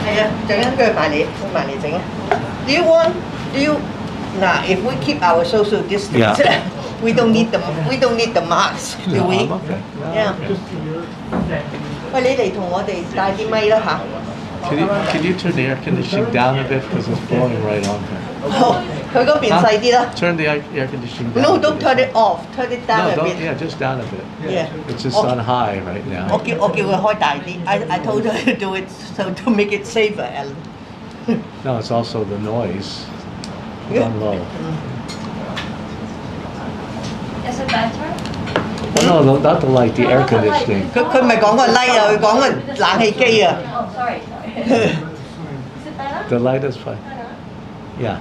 係啊，陣間佢埋嚟整啊。Do you now if we keep our social distance, we don't need the mask, do we? I'm okay. Yeah. 喂，你嚟同我哋帶啲咪啦嚇。Can you turn the air conditioning down a bit because it's blowing right on her? 好，佢嗰邊細啲啦。Turn the air conditioning down. No, don't turn it off. Turn it down No, a don't. bit. Yeah, just down a bit. Yeah. It's just on high right 我 now. 叫佢開大啲。I told her to do it so to make it safer, Allan. No, it's also the noise. On low. Is it better? Oh, no, not the light, the air conditioning. 佢唔係講個 light 啊，佢講個冷氣機啊。 Oh, sorry. Is it better? The light is fine. Yeah.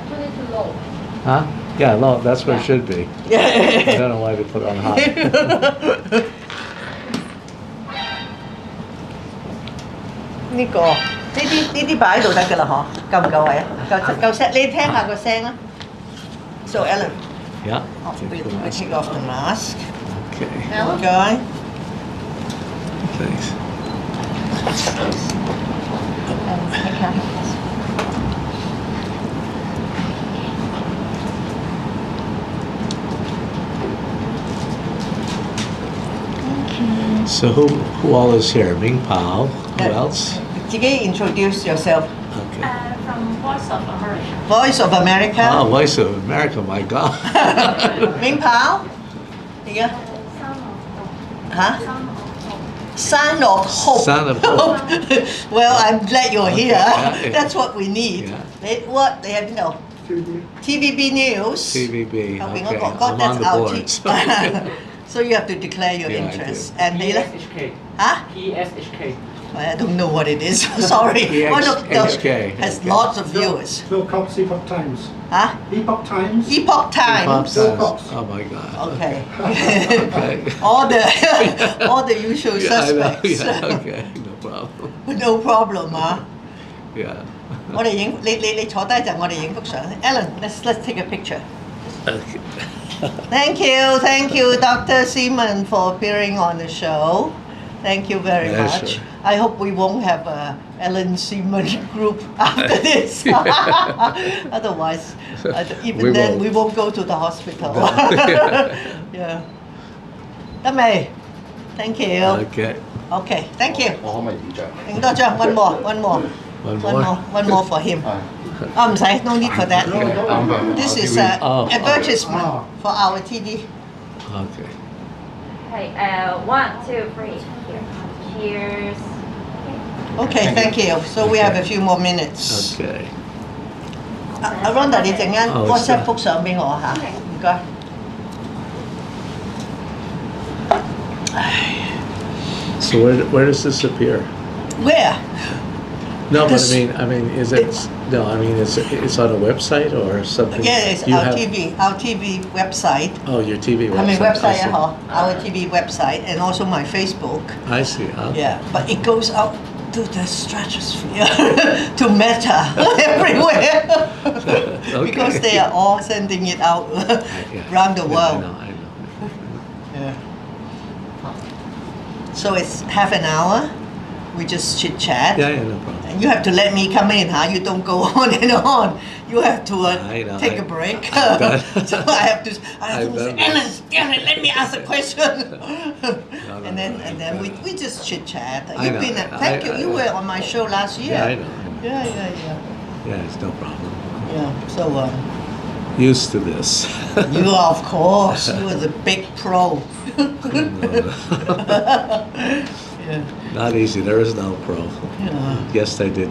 Put it too low. Huh? Yeah, low. That's where it should be. I don't know why they put it on high. 呢個呢啲擺喺度得㗎啦，嗬？夠唔夠位啊？夠聲，你聽下個聲啊。So Allan, Yeah. we take off the mask. Okay. Okay. Thanks. So who all is here? Ming Pao. Who else? 自己 introduce yourself. Okay. From Voice of America. Voice of America. Oh, Voice of America. My God. 明跑，而家嚇 Son of Hope. Son of Hope. Well, I'm glad you're here. Yeah. That's what we need. Yeah. 你喺邊度 ？TVB News. TVB. 後邊 Okay. 嗰個 I'm on that's the our board. So you have to declare your Yeah, I interest. do. And 你咧 PSHK. 嚇 PSHK. I don't know what it is. Sorry. One of those HK. has lots of viewers. Phil Cox, Epoch Times. Huh? Epoch Times. Epoch Times. Oh my God. Okay. Okay. all the usual Yeah, I know. suspects. Yeah, okay. No problem. No problem 啊！ Yeah. 我哋影你坐低陣，我哋影幅相。Allan, let's take a picture. Okay. Thank you, Dr. Zeman, for appearing on the show. Thank you very Yeah, much. sure. I hope we won't have a Allan Zeman group after this. Otherwise, even We then, won't. we won't go to the hospital. Yeah. 得未 Thank you. Okay. Okay, thank you. 我可唔可以二張？影多張 one more for him. 唔使 no need for that. This is an Oh. advertisement for our TV. Okay. Okay, 1, 2, 3. Here. Cheers. Okay, thank you. So we have a few more minutes. Okay. 阿 Rhonda 你陣間哦 WhatsApp 幅相俾我嚇，唔該。So where does this appear? Where? No, but This- I mean, is it? No, I mean, it's on a website or something. Yeah, it's You our have- TV website. Oh, your TV website. I mean website see. our TV website and also my Facebook. I see. Huh? Yeah, but it goes out to the stratosphere, to Meta, everywhere. Because they are all sending it out Yeah. around the Yeah, world. I know. Yeah. So it's half an hour. We just chit chat. Yeah, no problem. And you have to let me come in, huh? You don't go on and on. You have to I know, take I- a break. I've done- So I have to I've say, done Allan, this. damn it, let me ask a question. No, and then no, we just chit chat. I You've know. been thank you. I- You were on my show last year. Yeah, I know. Yeah. Yeah, it's no problem. Yeah. So Used to this. you are, of course, you are the big pro. Yeah. Not easy. There is no pro. Yeah. Yes, I did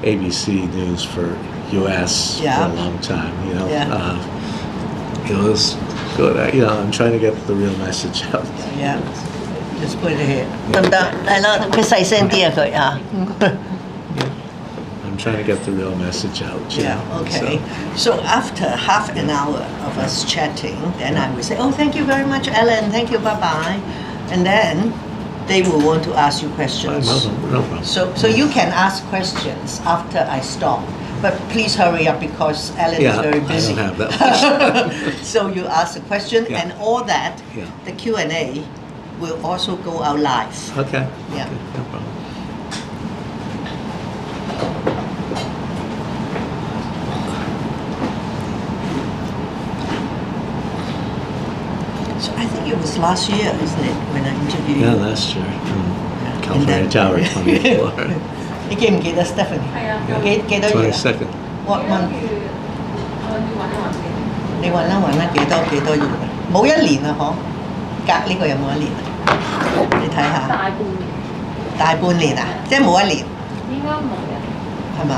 ABC News for U.S. Yeah. for a long time. You know, Yeah. it was good. I'm trying to get the real message out. Yeah. Just put it here. 得唔得？係啦，佢細聲啲啊佢啊。 I'm trying to get the real message out. you Yeah, know, okay. so- So after half an hour of us chatting, then I will say, oh, thank you very much, Allan. Thank you, bye-bye. And then they will want to ask you questions. No problem. So you can ask questions after I stop. But please hurry up because Allan is very busy. I don't have that. So you ask a question Yeah. and all that, Yeah. the Q&A will also go out live. Okay. Yeah. Okay, no problem. was last year, isn't it? When I interviewed Yeah, you. last year. And California then- Tower, 28th floor. 你記唔記得 Stephanie？係啊，幾多月啊 22nd. ？What 跟 month？住我要揾一揾先。你揾啦揾啦，幾多月啊？冇1年啊，嗬？隔呢個有冇1年啊？你睇下，大半年，大半年啊，即係冇1年，應該冇嘅。係嘛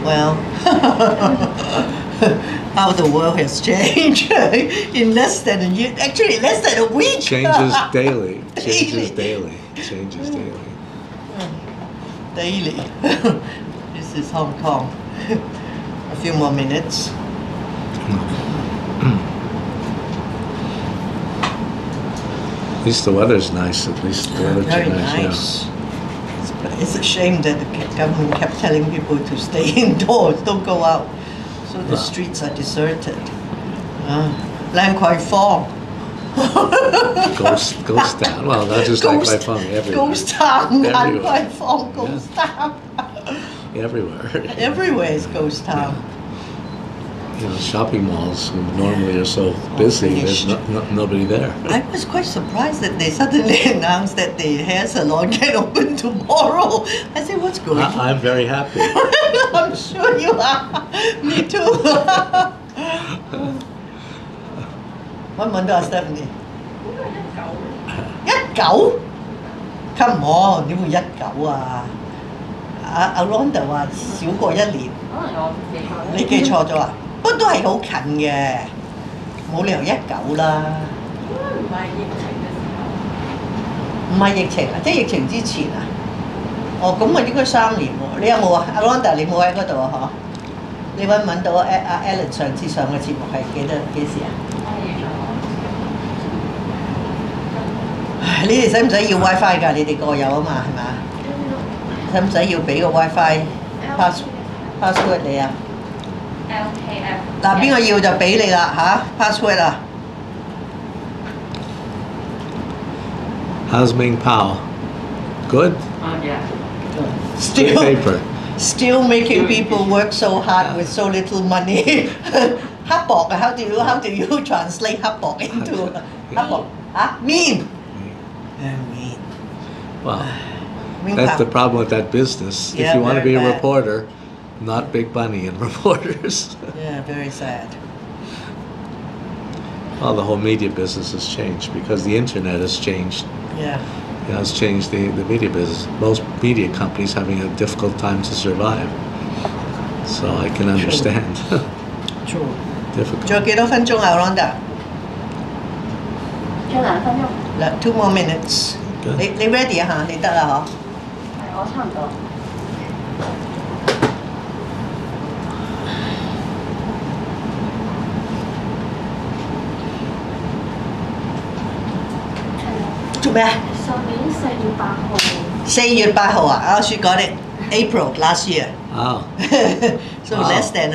？Well, how the world has changed in less than a year. Actually, less than a week. Changes daily. Daily. Changes daily. Changes daily. Daily. This is Hong Kong. A few more minutes. At least the weather's nice. At least the weather's Very nice. nice. It's a shame that the government kept telling people to stay indoors, don't go out. So the streets are deserted. Lan Kwai Fong. Yeah. Ghost town. Well, not just like my phone. Everywhere. Ghost town. Lan Everywhere. Kwai Fong, ghost town. Everywhere. Everywhere is ghost town. You know, shopping malls who normally are so busy. There's finished. nobody there. I was quite surprised that they suddenly announced that the hair salon can open tomorrow. I said, what's going on? I'm very happy. I'm sure you are. Me too. 揾唔揾到啊 Stephanie？19 ？Come on，點會19啊？阿 Ronda 話少過1年，可能我記錯啦。你記錯咗啊？不過都係好近嘅，冇理由19啦。應該唔係疫情嘅時候。唔係疫情啊，即係疫情之前啊。哦，咁啊應該3年喎。你有冇啊？阿 Ronda 你冇喺嗰度啊？嗬？你揾唔揾到阿 Allan 上次上嘅節目係幾時啊？唉，你哋使唔使要 WiFi 㗎？你哋個有啊嘛，係嘛？使唔使要俾個 WiFi password 你啊？ LKF。嗱，邊個要就俾你啦嚇 password 啊！ How's Ming Pao? Good? Yeah. Good Still paper. still making people work so hard with so little money 刻薄啊 how do you translate 刻薄 into 刻薄嚇 mean mean Well, Ming that's Pao. the problem with that business. Yeah, If you want to very be a bad. reporter, not big money in reporters. Yeah, very sad. Well, the whole media business has changed because the internet has changed. Yeah. You know, it's changed the media business. Most media companies having a difficult time to survive. So I can understand. True. Difficult. 仲有幾多分鐘啊 Ronda？仲有2分鐘。 2 more minutes。 Good. 你 ready 啊嚇？你得啦係，我差唔多。嗬？做咩啊上年4月8號。 ？4月8號啊！she got it April last year. Wow. So Wow. less than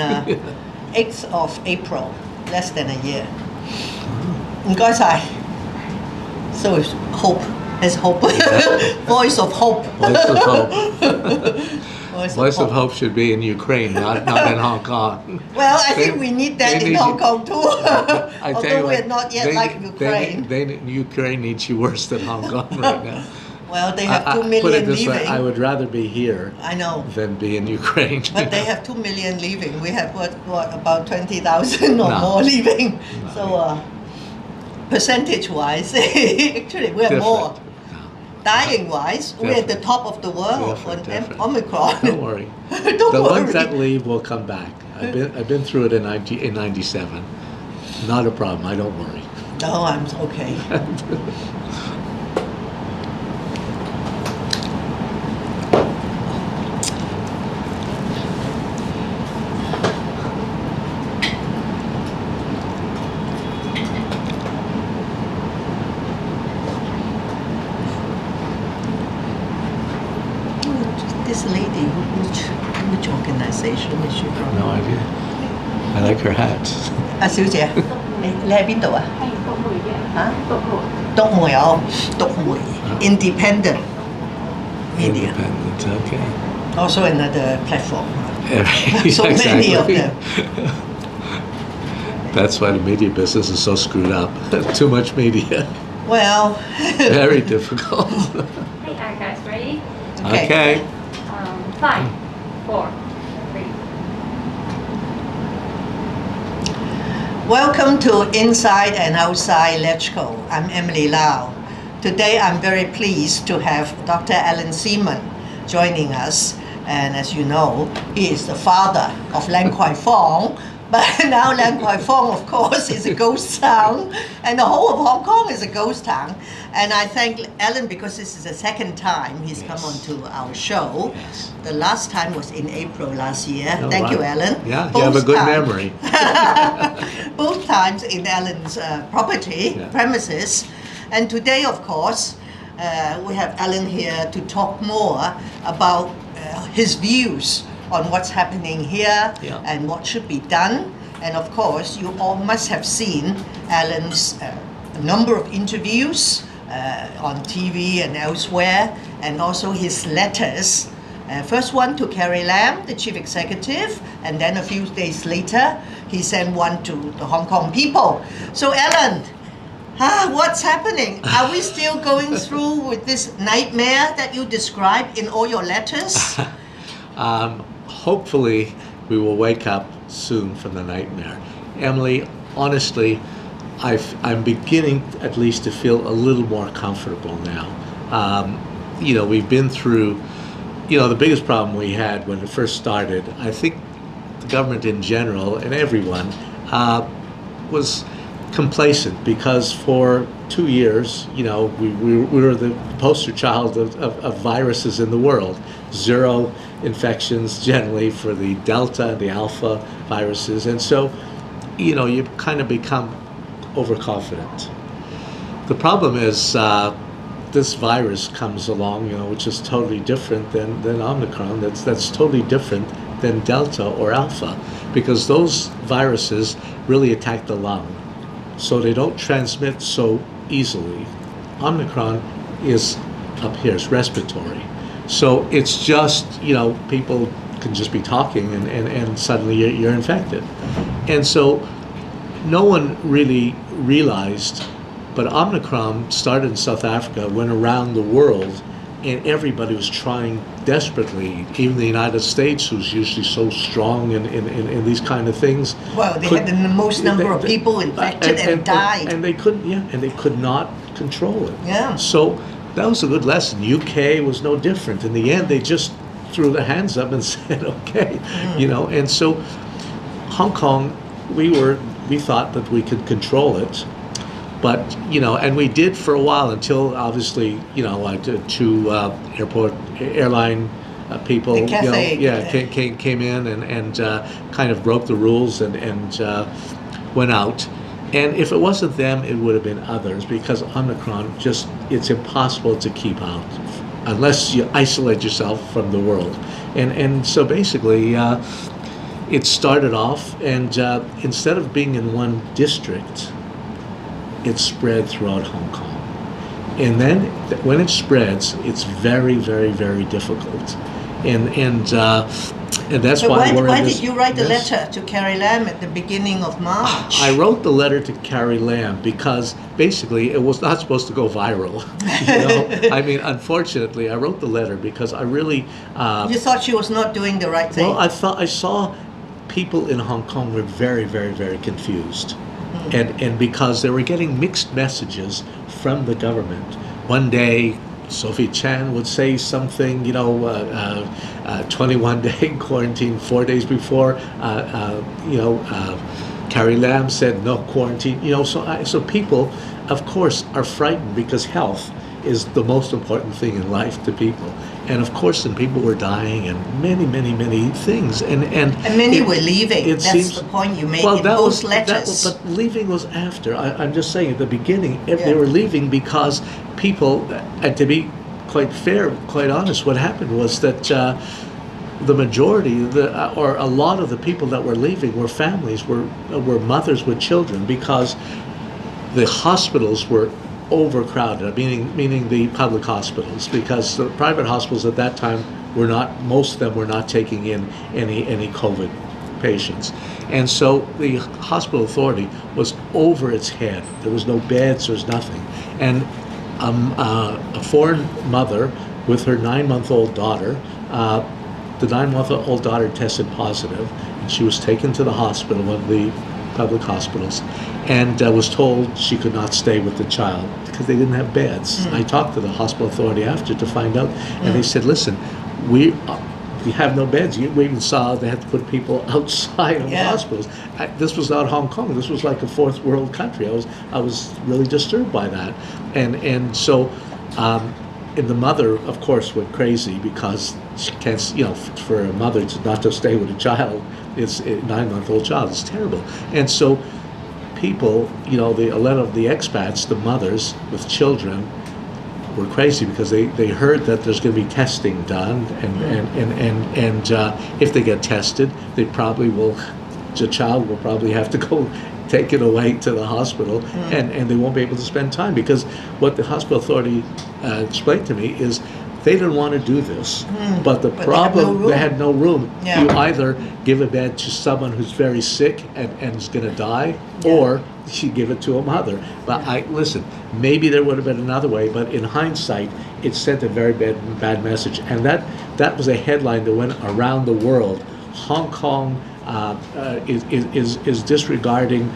8th of April, less than a year. 唔該晒。So hope, there's hope. Voice of hope. Voice of hope. Voice Voice of hope should be in Ukraine, not in Hong Kong. Well, I think They- we need that they in need Hong you- Kong too. I tell Although you we're what, not yet they- like Ukraine. Ukraine needs you worse than Hong Kong right now. Well, they have 2 put million it this way, leaving. I would rather be here I know. than be in Ukraine. But they have 2 million leaving. We have what about 20,000 or No. more leaving. No. So percentage-wise, actually we have more. Dying-wise, we're at the top of the world on Different. Omicron. Don't worry. Don't The worry. ones that leave will come back. I've been through it in 97. Not a problem. I don't worry. No, I'm okay. This lady, which organization is she from? No idea. I like her hat. 阿小姐，你喺邊度啊？係獨媒嘅。嚇？獨媒。獨媒哦，獨媒 Independent Media, Independent. Okay. also another platform. Yeah, So many of exactly. them. That's why the media business is so screwed up. Too much media. Well, Very difficult. Hey, guys, ready? Okay. 5, 4, 3. welcome to Inside and Outside LegCo. I'm Emily Lau. Today I'm very pleased to have Dr. Allan Zeman joining us. And as you know, he is the father of Kwai Fong. But now Kwai Fong, of course, is a ghost town, and the whole of Hong Kong is a ghost town. And I thank Allan because this is the second time he's come onto our show. Yes. The last time was in April last year. Oh, Thank you, right. Allan. Yeah, you have a good memory. Both times in Allan's property, Yeah. premises. And today, of course, we have Allan here to talk more about his views on what's happening here Yeah. and what should be done. And of course, you all must have seen Allan's number of interviews on TV and elsewhere, and also his letters. First one to Carrie Lam, the chief executive, and then a few days later, he sent one to the Hong Kong people. So Allan, what's happening? Are we still going through with this nightmare that you described in all your letters? Hopefully, we will wake up soon from the nightmare. Emily, honestly, I'm beginning at least to feel a little more comfortable now. We've been through, the biggest problem we had when it first started, I think the government in general and everyone was complacent because for 2 years, we were the poster child of viruses in the world. 0 infections generally for the Delta and the Alpha viruses. And so, you kind of become overconfident. The problem is this virus comes along, which is totally different than Omicron. That's totally different than Delta or Alpha, because those viruses really attack the lung. So they don't transmit so easily. Omicron is up here, it's respiratory. So it's just, people can just be talking and suddenly you're infected. And so no one really realized, but Omicron started in South Africa, went around the world, and everybody was trying desperately, even the United States, who's usually so strong in these kind of things. Well, they had the most number of people infected and died. And they couldn't, and they could not control it. Yeah. So that was a good lesson. UK was no different. In the end, they just threw their hands up and said, okay, and so Hong Kong, we thought that we could control it. But, and we did for a while until obviously, like two airline people, The Cathay, came in and kind of broke the rules and went out. And if it wasn't them, it would have been others, because Omicron it's impossible to keep out unless you isolate yourself from the world. And so basically, it started off, and instead of being in one district, it spread throughout Hong Kong. And then when it spreads, it's very, very, very difficult. And that's So why why did you write the letter to Carrie Lam at the beginning of March? I wrote the letter to Carrie Lam because basically it was not supposed to go viral. I mean, unfortunately, I wrote the letter because I really... You thought she was not doing the right thing? Well, I saw people in Hong Kong were very, very, very confused. And because they were getting mixed messages from the government. One day, Sophie Chan would say something, 21-day quarantine 4 days before. Carrie Lam said no quarantine. So people, of course, are frightened because health is the most important thing in life to people. And of course, then people were dying and many, many, many things. And many were leaving. That's the point you made in those letters. But leaving was after. I'm just saying, at the beginning, they were leaving because people, and to be quite fair, quite honest, what happened was that the majority, or a lot of the people that were leaving were families, were mothers with children, because the hospitals were overcrowded, meaning the public hospitals, because the private hospitals at that time most of them were not taking in any COVID patients. And so the hospital authority was over its head. There was no beds, there was nothing. And a foreign mother with her 9-month-old daughter, the 9-month-old daughter tested positive, and she was taken to the hospital, one of the public hospitals, and was told she could not stay with the child because they didn't have beds. I talked to the hospital authority after to find out, and they said, listen, we have no beds. We even saw they had to put people outside of the hospitals. This was not Hong Kong. This was like a fourth world country. I was really disturbed by that, and so. And the mother, of course, went crazy because she can't, for a mother to not to stay with a child, it's a 9-month-old child, it's terrible. And so people, a lot of the expats, the mothers with children, were crazy because they heard that there's going to be testing done, and if they get tested, the child will probably have to go taken away to the hospital, and they won't be able to spend time, because what the hospital authority explained to me is they didn't want to do this, but the problem, they had no room. Yeah. You either give a bed to someone who's very sick and is going to die, or you give it to a mother. But listen, maybe there would have been another way, but in hindsight, it sent a very bad message, and that was a headline that went around the world. Hong Kong is disregarding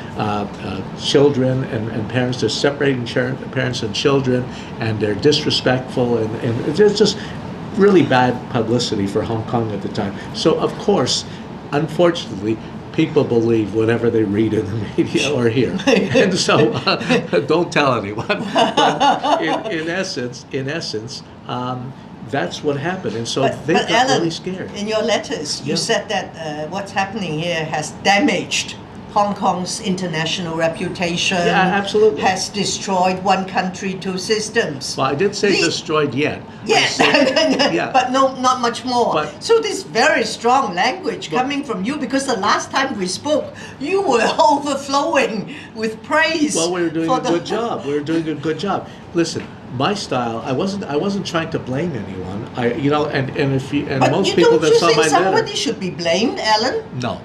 children and parents. They're separating parents and children, and they're disrespectful, and it's just really bad publicity for Hong Kong at the time. So, of course, unfortunately, people believe whatever they read in the media or hear, and so don't tell anyone. But in essence, that's what happened, and so they got Allan, really scared. In your letters, you said that what's happening here has damaged Hong Kong's international reputation. Yeah, absolutely. Has destroyed one country, two systems. Well, I didn't say destroyed yet. Yes, Yeah. but not much more. But- so this very strong language coming from you, because the last time we spoke, you were overflowing with praise. Well, we were doing for a good job. We were doing a good job. Listen, my style, I wasn't trying to blame anyone. But most people that saw my don't you think letter. somebody should be blamed, Allan? No.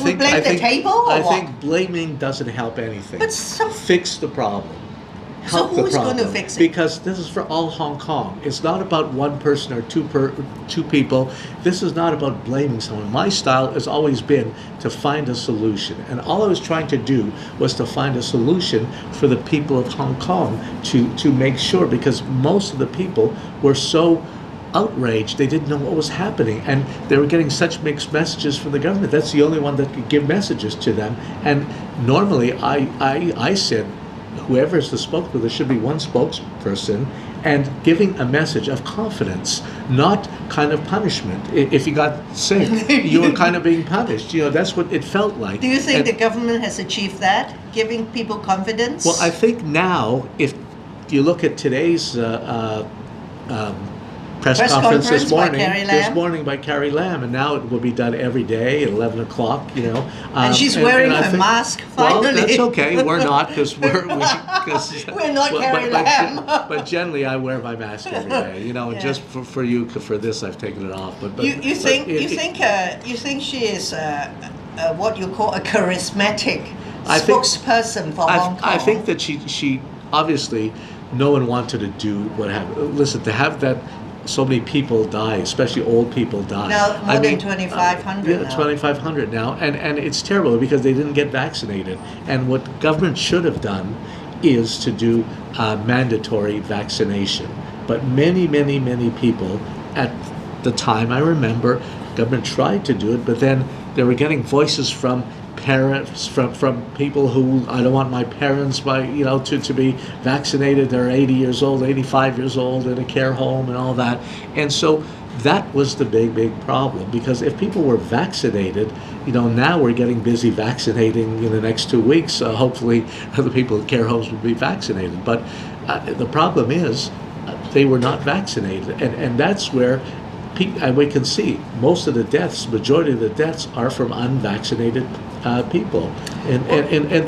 We blame the table, or I what? think blaming doesn't help anything. But some- Fix the problem. So Help the who's going to problem. fix it? Because this is for all Hong Kong. It's not about one person or two people. This is not about blaming someone. My style has always been to find a solution, and all I was trying to do was to find a solution for the people of Hong Kong to make sure, because most of the people were so outraged, they didn't know what was happening, and they were getting such mixed messages from the government. That's the only one that could give messages to them. And normally I said, whoever is the spokesperson, there should be one spokesperson, and giving a message of confidence, not kind of punishment. If you got sick, you were kind of being punished. That's what it felt like. Do you think And- the government has achieved that, giving people confidence? Well, I think now, if you look at today's press conference conference this by morning, Carrie Lam? by Carrie Lam, and now it will be done every day at 11 o'clock. And she's wearing I her think- mask, Well, finally. that's okay. We're not, because we're not Carrie Lam. But generally, I wear my mask every day. And just for you, for this, I've taken it off. But you think she is what you call a charismatic spokesperson for Hong Kong? I think that she obviously, no one wanted to do what happened. Listen, to have that. So many people die, especially old people die. Now more than 2,500 now. 2,500 now, and it's terrible because they didn't get vaccinated. And what government should have done is to do mandatory vaccination. But many people at the time, I remember, government tried to do it, but then they were getting voices from parents, from people who, I don't want my parents to be vaccinated. They're 80 years old, 85 years old in a care home and all that. And so that was the big problem, because if people were vaccinated, now we're getting busy vaccinating in the next 2 weeks. Hopefully the people in care homes will be vaccinated. But the problem is they were not vaccinated. And that's where we can see most of the deaths, majority of the deaths are from unvaccinated people, and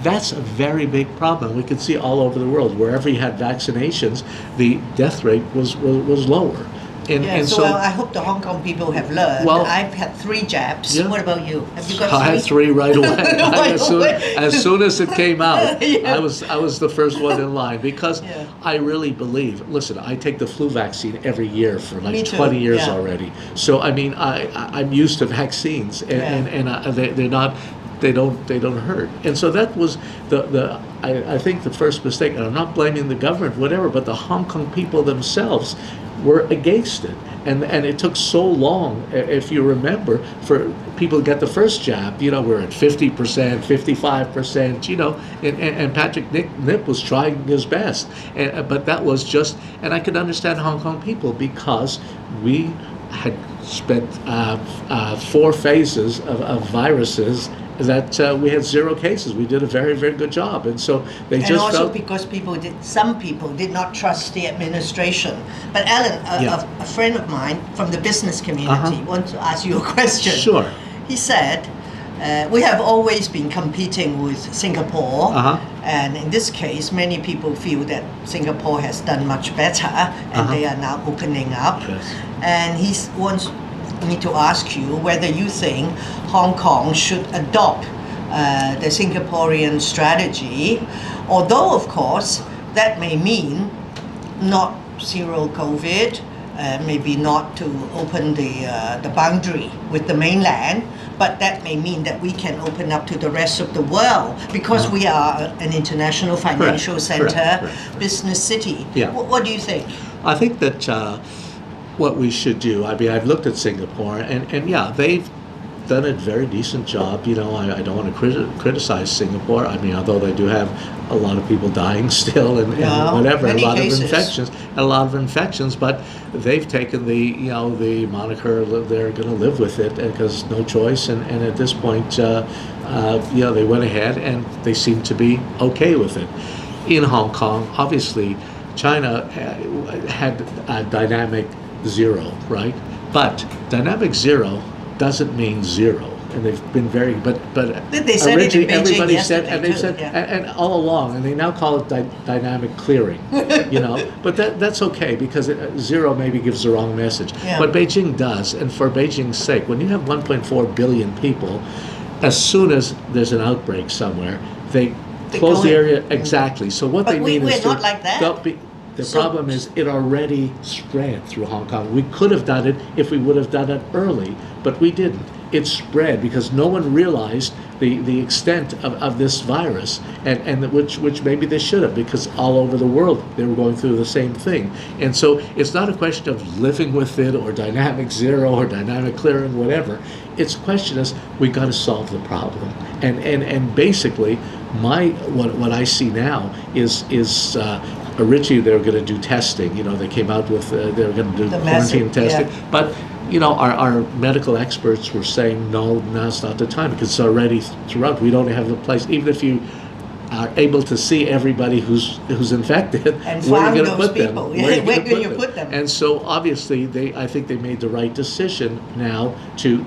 that's a very big problem. We can see all over the world, wherever you had vaccinations, the death rate was lower, And so I hope the Hong Kong people have learned. Well, I've had 3 jabs. Yeah. What about you? Have you got I 3? had 3 right away. Right as soon as it came out, Yeah. I was the first one in line because Yeah. I really believe. Listen, I take the flu vaccine every year for Me like too, 20 years yeah. already. So I mean, I'm used to vaccines, and they're not. They don't hurt, and so that was I think the first mistake, and I'm not blaming the government, whatever, but the Hong Kong people themselves were against it, and it took so long, if you remember, for people to get the first jab. You know, we're at 50%, 55%. You know, and Patrick Nip was trying his best, but that was just, and I could understand Hong Kong people because we had spent 4 phases of viruses that we had 0 cases. We did a very, very good job, and so they And just also felt. because some people did not trust the administration. But Allan, a friend of mine from the business community wants to ask you a question. Sure. He said, we have always been competing with Singapore, and in this case, many people feel that Singapore has done much better, and they are now opening up. Yes. And he wants me to ask you whether you think Hong Kong should adopt the Singaporean strategy, although of course that may mean not zero COVID, maybe not to open the boundary with the mainland, but that may mean that we can open up to the rest of the world because we are an international financial center, business city. Yeah. What do you think? I think that what we should do, I mean, I've looked at Singapore, and yeah, they've done a very decent job. You know, I don't want to criticize Singapore. I mean, although they do have a lot of people dying still and whatever, many a lot cases. of infections, but they've taken the moniker, they're going to live with it because no choice, and at this point, they went ahead and they seem to be okay with it. In Hong Kong, obviously, China had a dynamic 0, right? But dynamic 0 doesn't mean 0, and they've been very. But They said it in originally Beijing everybody said, yesterday and they too, said, yeah. and all along, and they now call it dynamic clearing, you know. But that's okay because 0 maybe gives the wrong message. Yeah. But Beijing does, and for Beijing's sake, when you have 1.4 billion people, as soon as there's an outbreak somewhere, they close go the in. area exactly. So what But they mean we're is not like that. The So- problem is it already spread through Hong Kong. We could have done it if we would have done it early, but we didn't. It spread because no one realized the extent of this virus, and which maybe they should have, because all over the world they were going through the same thing. And so it's not a question of living with it or dynamic 0 or dynamic clearing, whatever. It's a question is we got to solve the problem. And basically, what I see now is originally they were going to do testing. You know, they came out with they were going to do The quarantine massive, testing, yeah. but you know, our medical experts were saying no, now's not the time because it's already throughout. We don't have the place. Even if you are able to see everybody who's infected, And where are find you going to those put them? people. Where are Where gonna can you put them? And so obviously, I think they made the right decision now to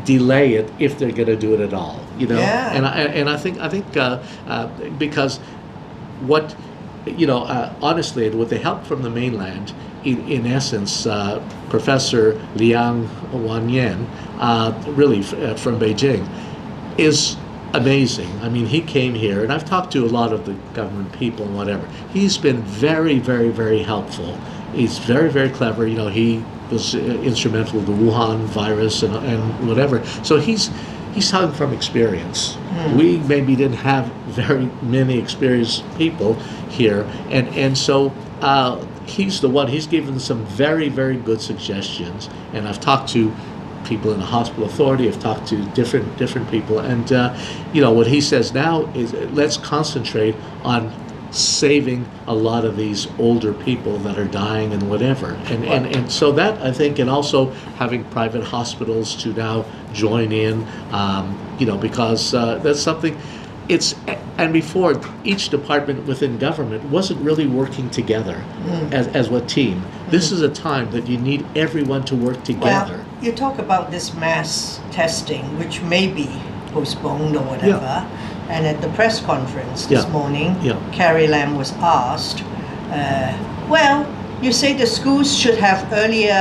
delay it if they're going to do it at all. You know, Yeah. and I think because what. You know, honestly, with the help from the mainland, in essence, Professor Liang Wanyan, really from Beijing, is amazing. I mean, he came here, and I've talked to a lot of the government people and whatever. He's been very, very, very helpful. He's very, very clever. You know, he was instrumental with the Wuhan virus and whatever. So he's talking from experience. We maybe didn't have very many experienced people here, and so he's the one. He's given some very, very good suggestions, and I've talked to people in the hospital authority. I've talked to different people, and you know what he says now is let's concentrate on saving a lot of these older people that are dying and whatever, and so that I think, and also having private hospitals to now join in, you know, because that's something. And before, each department within government wasn't really working together as a team. This is a time that you need everyone to work together. Well, you talk about this mass testing, which may be postponed or whatever. And at the press conference this morning, Carrie Lam was asked, well, You say the schools should have earlier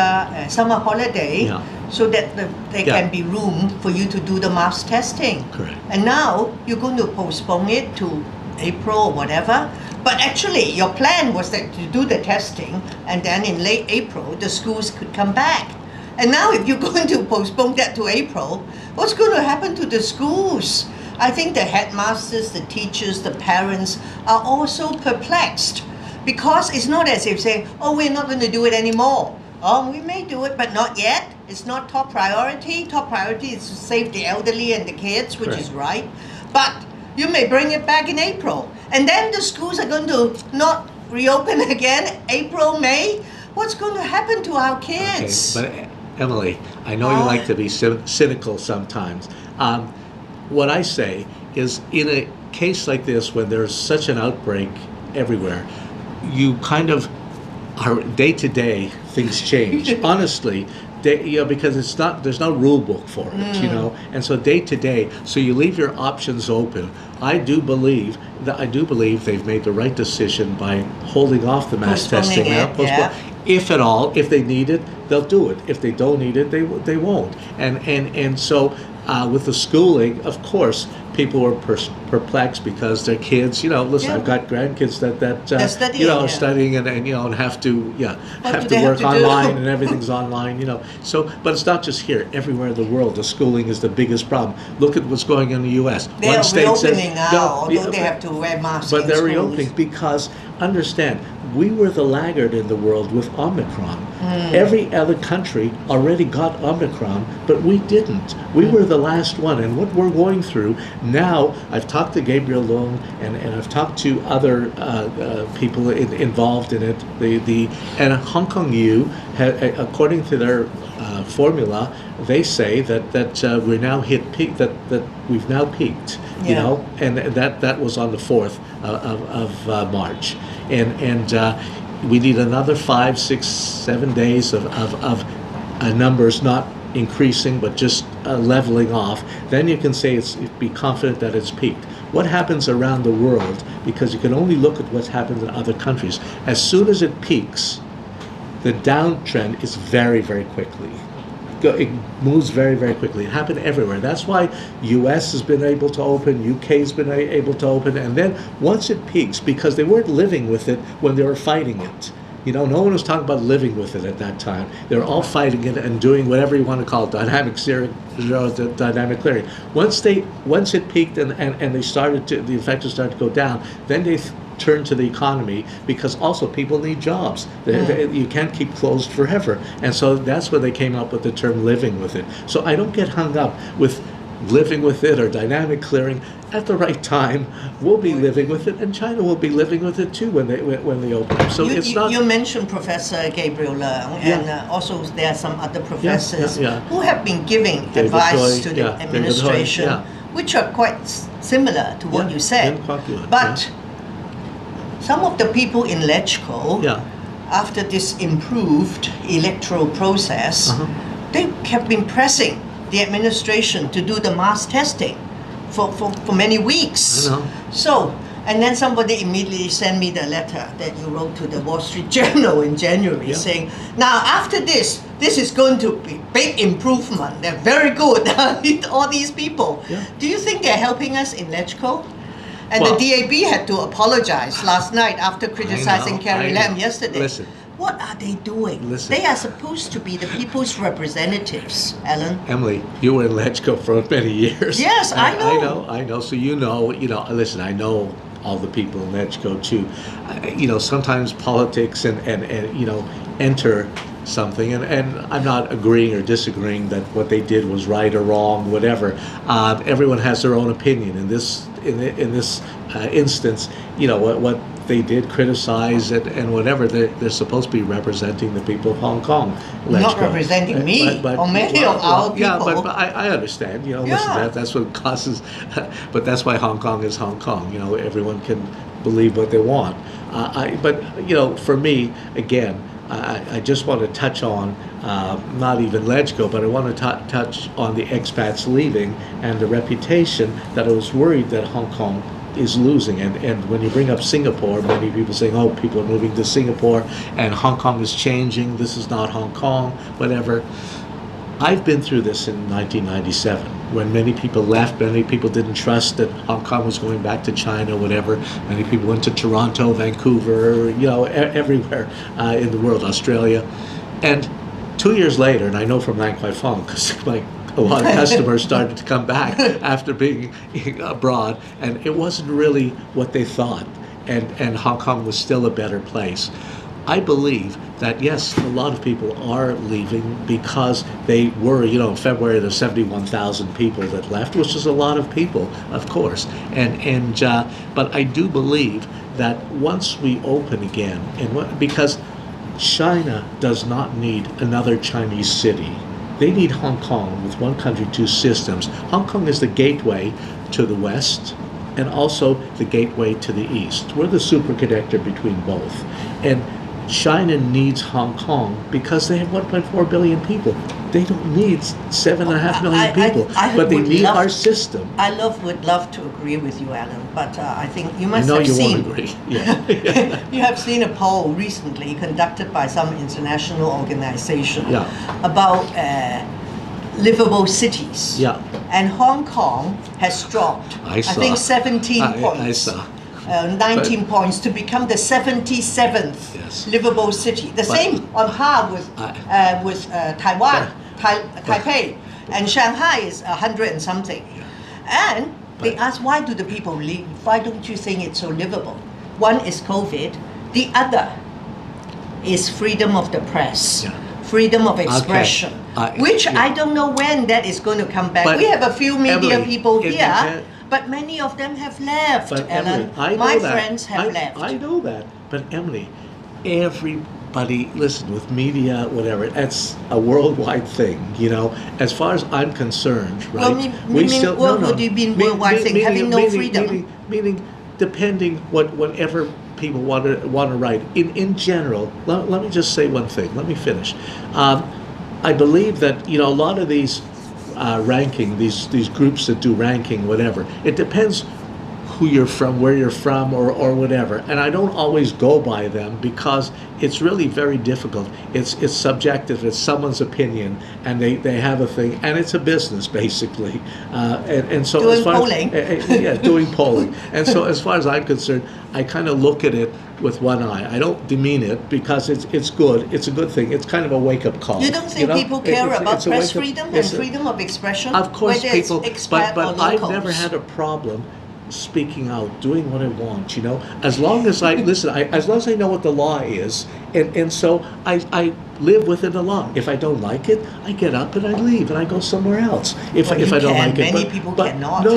summer holiday Yeah. so that there Yeah. can be room for you to do the mass testing. Correct. And now you're going to postpone it to April or whatever. But actually, your plan was that to do the testing, and then in late April, the schools could come back. And now, if you're going to postpone that to April, what's going to happen to the schools? I think the headmasters, the teachers, the parents are also perplexed because it's not as if saying, oh, we're not going to do it anymore. Oh, we may do it, but not yet. It's not top priority. Top priority is to save the elderly and the kids, which is right. But you may bring it back in April. And then the schools are going to not reopen again, April, May. What's going to happen to our kids? Okay, but Emily, I know you like to be cynical sometimes. What I say is, in a case like this, when there's such an outbreak everywhere, you kind of are day to day, things change. Honestly, because there's no rule book for it, and so day to day, so you leave your options open. I do believe they've made the right decision by holding off the mass testing now. If at all, if they need it, they'll do it. If they don't need it, they won't. And so with the schooling, of course, people were perplexed because their kids, listen, I've got grandkids that studying, are studying and have to What do they work have to do? online and everything's online, So, but it's not just here. Everywhere in the world, the schooling is the biggest problem. Look at what's going on in the U.S. They are reopening now, although they have to wear masks. But they're in reopening schools. because, understand, we were the laggard in the world with Omicron. Every other country already got Omicron, but we didn't. We were the last one. And what we're going through now, I've talked to Gabriel Leung and I've talked to other people involved in it. And Hong Kong U, according to their formula, they say that we're now hit peak, that we've now peaked, and that was on the 4th of March. And we need another 5, 6, 7 days of numbers not increasing but just leveling off. Then you can say be confident that it's peaked. What happens around the world, because you can only look at what's happened in other countries, as soon as it peaks, the downtrend is very, very quickly. It moves very, very quickly. It happened everywhere. That's why U.S. has been able to open, U.K.'s been able to open, and then once it peaks, because they weren't living with it when they were fighting it. No one was talking about living with it at that time. They were all fighting it and doing whatever you want to call it, dynamic clearing. Once it peaked and the infections started to go down, then they turned to the economy, because also people need jobs. You can't keep closed forever. And so that's where they came up with the term living with it. So I don't get hung up with living with it or dynamic clearing. At the right time, we'll be living with it, and China will be living with it too when they open up. So it's not. You mentioned Professor Gabriel Leung, and also there are some other professors who have been giving advice to the administration, which are quite similar to what you said. But some of the people in LegCo, after this improved electoral process, they have been pressing the administration to do the mass testing for many weeks. I know. So, and then somebody immediately sent me the letter that you wrote to the Wall Street Journal in January saying, now after this is going to be big improvement. They're very good, all these people. Do you think they're helping us in LegCo? And the DAB had to apologize last night after criticizing Carrie Lam yesterday. Listen. What are they doing? Listen. They are supposed to be the people's representatives, Allan. Emily, you were in LegCo for many years. Yes, I know. I know. So listen, I know all the people in LegCo too. Sometimes politics and enter something, and I'm not agreeing or disagreeing that what they did was right or wrong, whatever. Everyone has their own opinion. In this instance, what they did criticize and whatever, they're supposed to be representing the people of Hong Kong. Not representing me or many of our people. Yeah, but I understand. Listen, that's what causes. But that's why Hong Kong is Hong Kong. Everyone can believe what they want. But for me, again, I just want to touch on not even LegCo, but I want to touch on the expats leaving and the reputation that I was worried that Hong Kong is losing. And when you bring up Singapore, many people saying, oh, people are moving to Singapore and Hong Kong is changing. This is not Hong Kong, whatever. I've been through this in 1997 when many people left. Many people didn't trust that Hong Kong was going back to China, whatever. Many people went to Toronto, Vancouver, everywhere in the world, Australia. And 2 years later, and I know from Kwai Fong, because a lot of customers started to come back after being abroad, and it wasn't really what they thought, and Hong Kong was still a better place. I believe that, yes, a lot of people are leaving because they were, in February there's 71,000 people that left, which is a lot of people, of course. But I do believe that once we open again, because China does not need another Chinese city. They need Hong Kong with one country, two systems. Hong Kong is the gateway to the West and also the gateway to the East. We're the superconductor between both. And China needs Hong Kong because they have 1.4 billion people. They don't need 7.5 million people, but they need our system. I would love to agree with you, Allan, but I think you must I know have you seen. won't agree. Yeah. You have seen a poll recently conducted by some international organization about livable cities. Yeah. And Hong Kong has dropped, I think 17 points. I saw. 19 points to become the 77th livable city. The same on par with Taiwan, Taipei, and Shanghai is 100 and something. And they ask, why do the people leave? Why don't you think it's so livable? One is COVID. The other is freedom of the press, freedom of expression, which I don't know when that is going to come back. We have a few media people here. But many of them have left, but Allan. Emily, My friends have left. I know that. But Emily, everybody, listen, with media, whatever, that's a worldwide thing, As far as I'm concerned, right? Well, what do you mean worldwide thing? Having no freedom? Meaning depending whatever people want to write. In general, let me just say one thing. Let me finish. I believe that, a lot of these ranking, these groups that do ranking, whatever, it depends who you're from, where you're from, or whatever. And I don't always go by them because it's really very difficult. It's subjective. It's someone's opinion, and they have a thing, and it's a business basically. And so doing as far polling. Doing polling. And so as far as I'm concerned, I kind of look at it with one eye. I don't demean it because it's good. It's a good thing. It's kind of a wake-up call. You don't think people care about press freedom and freedom of expression? Of course, whether people. It's expat but or I've locals? never had a problem speaking out, doing what I want. As long as I listen. As long as I know what the law is, and so I live within the law. If I don't like it, I get up and I leave and I go somewhere else. If I don't like it, many people cannot. No,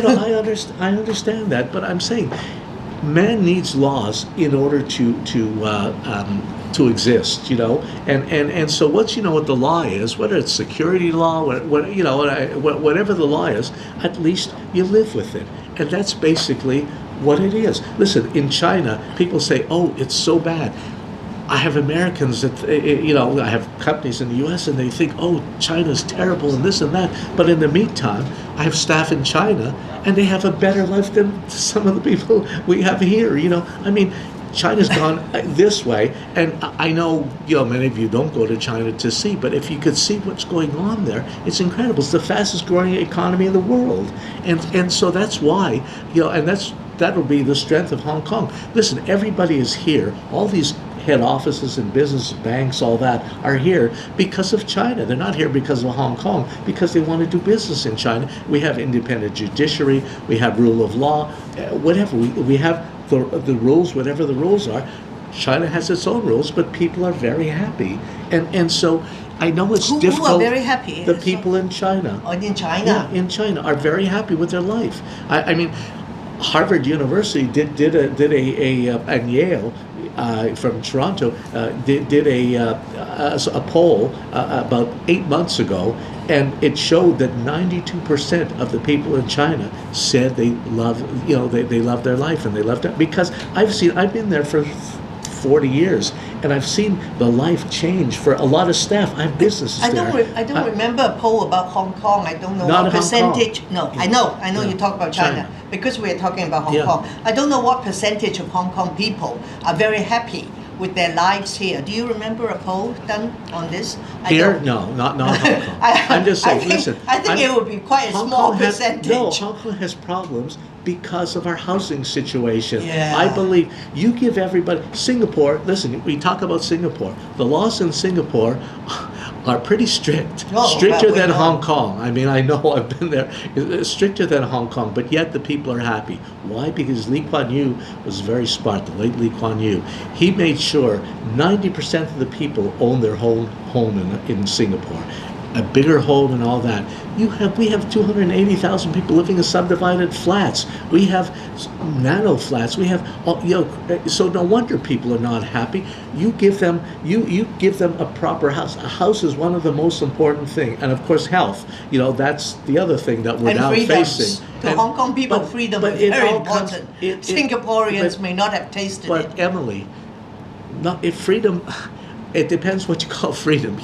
I understand that, but I'm saying, man needs laws in order to exist, and so once you know what the law is, whether it's security law, whatever the law is, at least you live with it, and that's basically what it is. Listen, in China, people say, "Oh, it's so bad." I have Americans that, I have companies in the U.S. and they think, oh, China's terrible and this and that. But in the meantime, I have staff in China and they have a better life than some of the people we have here. China's gone this way, and I know, many of you don't go to China to see, but if you could see what's going on there, it's incredible. It's the fastest growing economy in the world, and so that's why, and that'll be the strength of Hong Kong. Listen, everybody is here. All these head offices and business banks, all that, are here because of China. They're not here because of Hong Kong, because they want to do business in China. We have independent judiciary, we have rule of law, whatever. We have the rules, whatever the rules are. China has its own rules, but people are very happy. And so I know it's difficult. Who are very happy? The people in China. Oh, in China? Yeah, in China are very happy with their life. I mean, Harvard University did and Yale from Toronto did a poll about 8 months ago, and it showed that 92% of the people in China said they love they love their life and they love it, because I've been there for 40 years, and I've seen the life change for a lot of staff. I have businesses I there. don't remember a poll about Hong Kong. I don't know Not what Hong Kong. percentage. No, I know Yeah. you talk about China, China. because we are talking about Hong Yeah. Kong. I don't know what percentage of Hong Kong people are very happy with their lives here. Do you remember a poll done on this? I Here, don't. no, not Hong Kong. I'm just saying. Listen, I think it would be quite a Hong small Kong has, percentage. no, Hong Kong has problems because of our housing situation. Yeah. I believe you give everybody. Singapore, listen, we talk about Singapore. The laws in Singapore are pretty strict. Oh, Stricter well, we than know. Hong Kong. I mean, I know I've been there. It's stricter than Hong Kong, but yet the people are happy. Why? Because Lee Kuan Yew was very smart, the late Lee Kuan Yew. He made sure 90% of the people own their home in Singapore. A bigger home and all that. We have 280,000 people living in subdivided flats. We have nano flats. We have so no wonder people are not happy. You give them a proper house. A house is one of the most important things, and of course health. That's the other thing that we're And now freedoms. facing. To And- Hong Kong people, but- freedom but is it very all comes- important. Singaporeans may not have tasted But it. Emily, if freedom. It depends what you call freedom,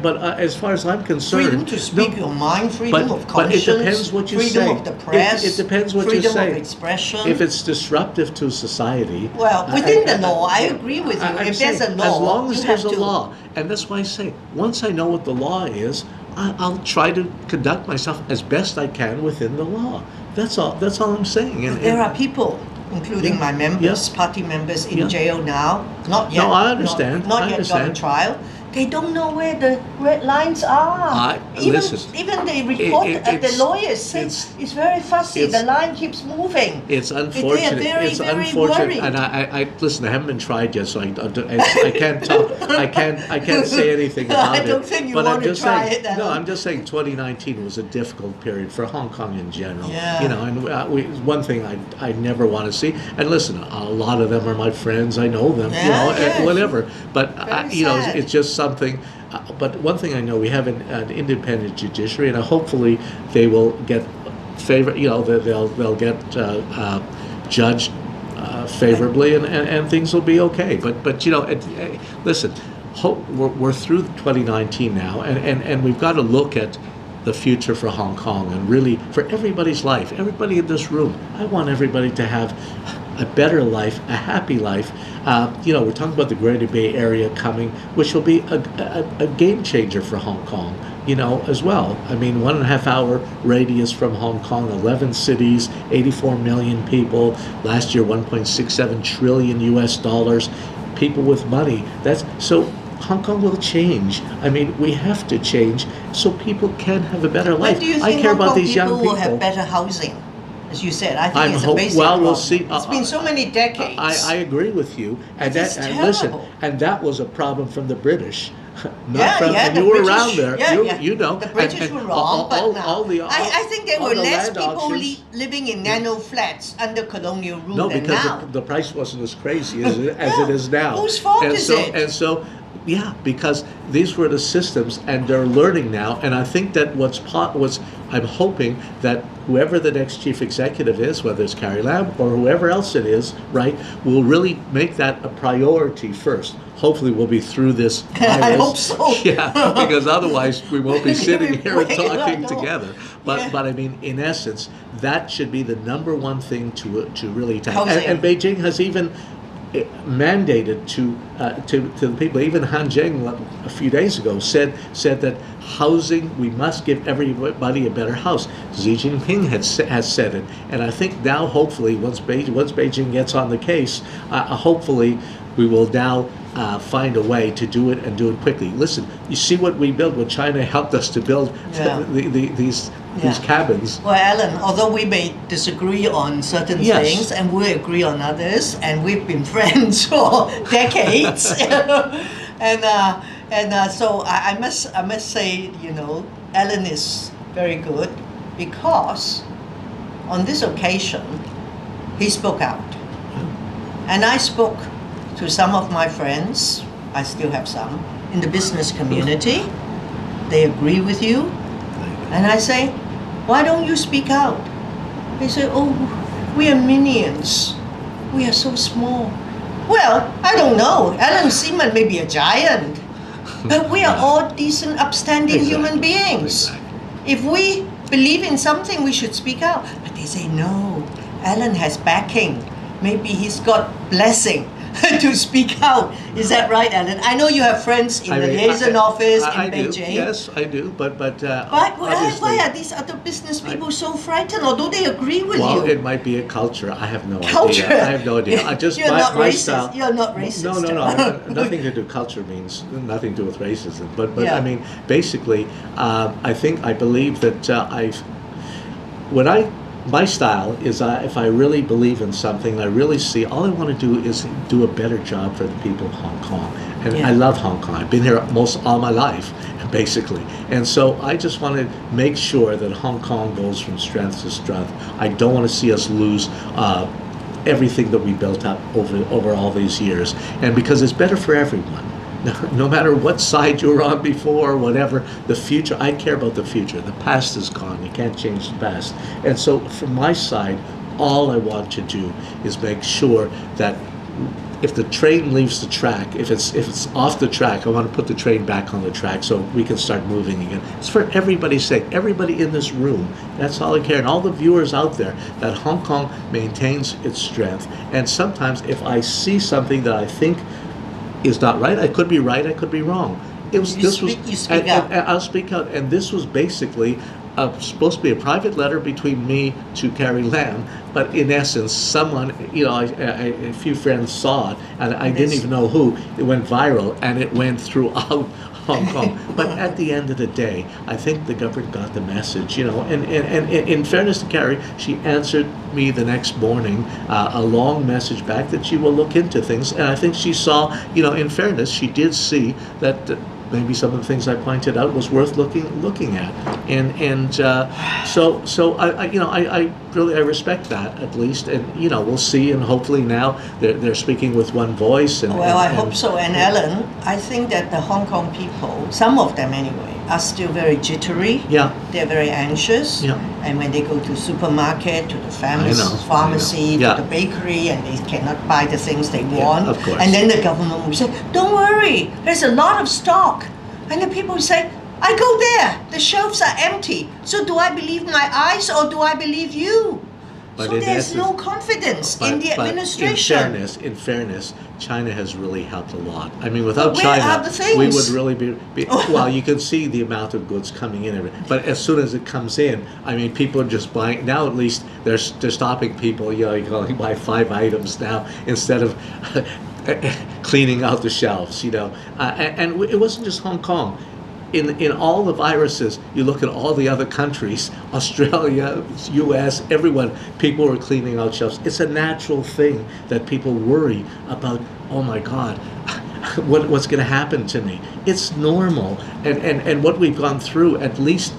but as far as I'm concerned, Freedom to speak your mind, freedom of but it conscience, depends what you freedom say. of the press, It depends what freedom you say. of expression. If it's disruptive to society, Well, within the law, I agree with you. I'm If there's saying, a law, as long as you there's have a to. law, and that's why I say, once I know what the law is, I'll try to conduct myself as best I can within the law. That's all. That's all I'm saying. And, There are people, including Yeah. my members, Yeah. party members, in Yeah. jail now. Not yet. No, I understand. Not I yet got a understand. trial. They don't know where the red lines are. Listen, even the report, the lawyers say it's- it's very fussy. it's- The line keeps moving. It's unfortunate. They are very, It's very unfortunate, worried. and I listen. I haven't been tried yet, so I can't talk. I can't say anything about it. I don't think you but want I'm to just try saying, it, Alan. No, I'm just saying 2019 was a difficult period for Hong Kong in general. Yeah. And one thing I never want to see. And listen, a lot of them are my friends. I know them. Yeah, yeah. Whatever. But Very sad. it's just something. But one thing I know, we have an independent judiciary, and hopefully they will get favor. They'll get judged favorably, and things will be okay. But listen, we're through 2019 now, and we've got to look at the future for Hong Kong, and really for everybody's life. Everybody in this room, I want everybody to have a better life, a happy life. We're talking about the Greater Bay Area coming, which will be a game changer for Hong Kong, as well. I mean, 1.5 hour radius from Hong Kong, 11 cities, 84 million people. Last year, 1.67 trillion US dollars. People with money. So Hong Kong will change. I mean, we have to change so people can have a better life. When do you I think care Hong about Kong these young people will have people. better housing? As you said, I think I'm it's a hope- basic well, we'll problem. see. It's been so many decades. I agree with you, and It is listen, terrible. and that was a problem from the British. Not Yeah, from, yeah, and the you were British- around there. yeah. You know. The British and were wrong, but now, I think there all were the less land people auctions- living in nano flats under colonial rule No, than because now. the price wasn't as crazy as it Yeah. is now. Whose fault and is so, it? And so, yeah, because these were the systems, and they're learning now. And I think that I'm hoping that whoever the next chief executive is, whether it's Carrie Lam or whoever else it is, right, will really make that a priority first. Hopefully, we'll be through this virus. I hope so. Yeah, because otherwise we won't be sitting here and Right, I talking know. together. But Yeah. but I mean, in essence, that should be the number one thing to really tackle. Housing. And Beijing has even mandated to the people. Even Han Zheng a few days ago said that housing, we must give everybody a better house. Xi Jinping has said it, and I think now hopefully once Beijing gets on the case, hopefully we will now find a way to do it and do it quickly. Listen, you see what we built when China helped us to build Yeah. these Yeah. cabins. Well, Alan, although we may disagree on certain Yes. things and we agree on others, and we've been friends for decades, so I must say, Alan is very good because on this occasion he spoke out, and I spoke to some of my friends. I still have some in the business community. They agree with you. And I say, why don't you speak out? They say, oh, we are minions. We are so small. Well, I don't know. Alan Zeman may be a giant, but we are all decent, upstanding human beings. Exactly. If we believe in something, we should speak out. But they say, no, Alan has backing. Maybe he's got blessing to speak out. Is that right, Alan? I know you have friends in the liaison office I in do. Beijing. Yes, I do. But Why are these other business people so frightened? Or do they agree with well, you? it might be a culture. I have no Culture? idea. I have no idea. I just You're my, not my racist. style. You're not racist. No. Nothing to do. Culture means nothing to do with racism. But Yeah. I mean, basically, I believe that my style is if I really believe in something, I really see, all I want to do is do a better job for the people of Hong Kong. And Yeah. I love Hong Kong. I've been here most all my life, basically. And so I just want to make sure that Hong Kong goes from strength to strength. I don't want to see us lose everything that we built up over all these years. And because it's better for everyone. No matter what side you were on before or whatever, the future, I care about the future. The past is gone. You can't change the past. And so from my side, all I want to do is make sure that if the train leaves the track, if it's off the track, I want to put the train back on the track so we can start moving again. It's for everybody's sake, everybody in this room. That's all I care. And all the viewers out there, that Hong Kong maintains its strength. And sometimes if I see something that I think is not right, I could be right, I could be wrong. You speak out. And I'll speak out. And this was basically supposed to be a private letter between me to Carrie Lam, but in essence, someone, a few friends saw it, and I didn't even know who. It went viral, and it went throughout Hong Kong. But at the end of the day, I think the government got the message, and in fairness to Carrie, she answered me the next morning a long message back that she will look into things, and I think she saw, in fairness, she did see that maybe some of the things I pointed out was worth looking at, and so I really respect that, at least, and we'll see, and hopefully now they're speaking with one voice. And Well, I hope so. And Alan, I think that the Hong Kong people, some of them anyway, are still very jittery. Yeah. They're very anxious. Yeah. And when they go to supermarket, to the I know. pharmacy, Yeah. to the bakery, and they cannot buy the things they want. of course. And then the government will say, don't worry, there's a lot of stock. And the people will say, I go there, the shelves are empty. So do I believe my eyes or do I believe you? But So in there's essence- no confidence in the But administration. in fairness, China has really helped a lot. I mean, without But where China, are the things? we would really be well, you can see the amount of goods coming in. But as soon as it comes in, I mean, people are just buying. Now at least they're stopping people, you can only buy 5 items now instead of cleaning out the shelves, and it wasn't just Hong Kong. In all the viruses, you look at all the other countries, Australia, US, everyone, people are cleaning out shelves. It's a natural thing that people worry about, oh my God, what's going to happen to me? It's normal. And what we've gone through, at least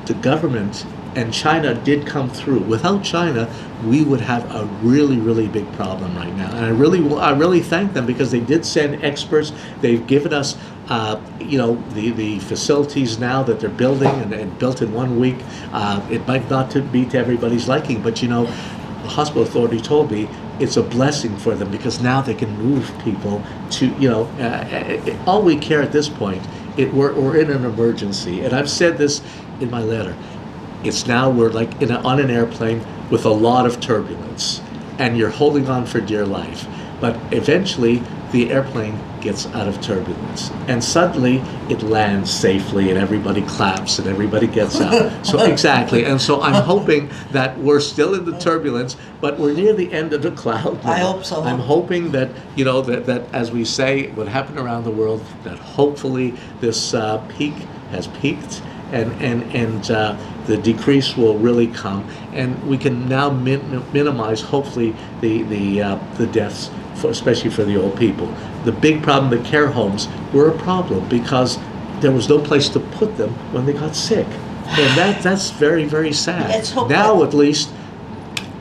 the government and China did come through. Without China, we would have a really, really big problem right now. And I really thank them because they did send experts. They've given us, the facilities now that they're building and built in 1 week. It might not be to everybody's liking, but the hospital authority told me it's a blessing for them because now they can move people to, all we care at this point, we're in an emergency. And I've said this in my letter. It's now we're like on an airplane with a lot of turbulence, and you're holding on for dear life. But eventually, the airplane gets out of turbulence, and suddenly it lands safely, and everybody claps, and everybody gets out. So exactly, and so I'm hoping that we're still in the turbulence, but we're near the end of the cloud now. I hope so. I'm hoping that that as we say, what happened around the world, that hopefully this peak has peaked. And the decrease will really come, and we can now minimize, hopefully, the deaths, especially for the old people. The big problem, the care homes were a problem because there was no place to put them when they got sick, and that's very, very sad. Let's hope now, that- at least,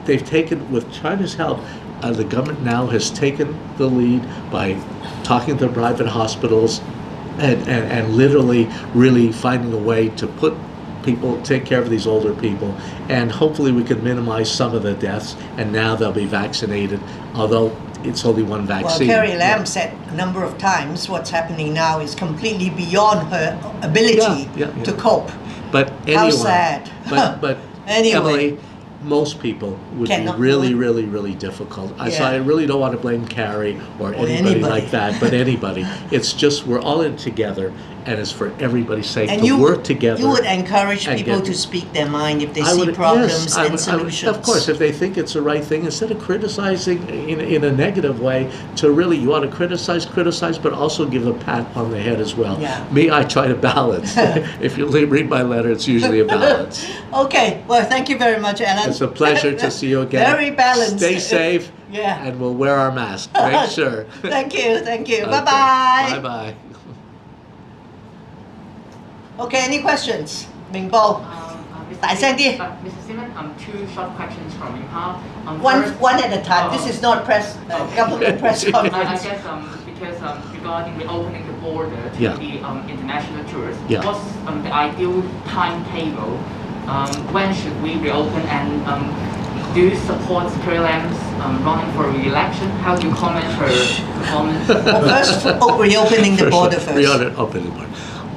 they've taken, with China's help, the government now has taken the lead by talking to private hospitals. And literally really finding a way to put people, take care of these older people, and hopefully we can minimize some of the deaths, and now they'll be vaccinated, although it's only one Well, vaccine. Carrie Lam said a number of times what's happening now is completely beyond her ability Yeah. to cope. But anyway, How sad. But Anyway. Emily, most people would Cannot be really, do it. really, really difficult. So Yeah. I really don't want to blame Carrie or anybody anybody. like that, but anybody. It's just we're all in together, and it's for everybody's sake And to you, work together. you would encourage and people get- to speak their mind if they I see would- problems yes, I and would- solutions. of course, if they think it's the right thing, instead of criticizing in a negative way, to really, you want to criticize, but also give a pat on the head as well. Yeah. Me, I try to balance. If you read my letter, it's usually a balance. Okay, well, thank you very much, Alan. It's a pleasure to see you again. Very balanced. Stay safe. Yeah. And we'll wear our mask. Make sure. Thank you, thank you. Okay. Bye-bye. Bye-bye. Okay, any questions? Ming Bo. Tại sao đi? Mr. Zeman, two short questions from me. One at a time. This is not government press I conference. guess because regarding reopening the border to Yeah. the international tourists, Yeah. what's the ideal timetable? When should we reopen, and do you support Carrie Lam's running for re-election? How do you comment her performance? Well, first, reopening the border first. Reopening the border.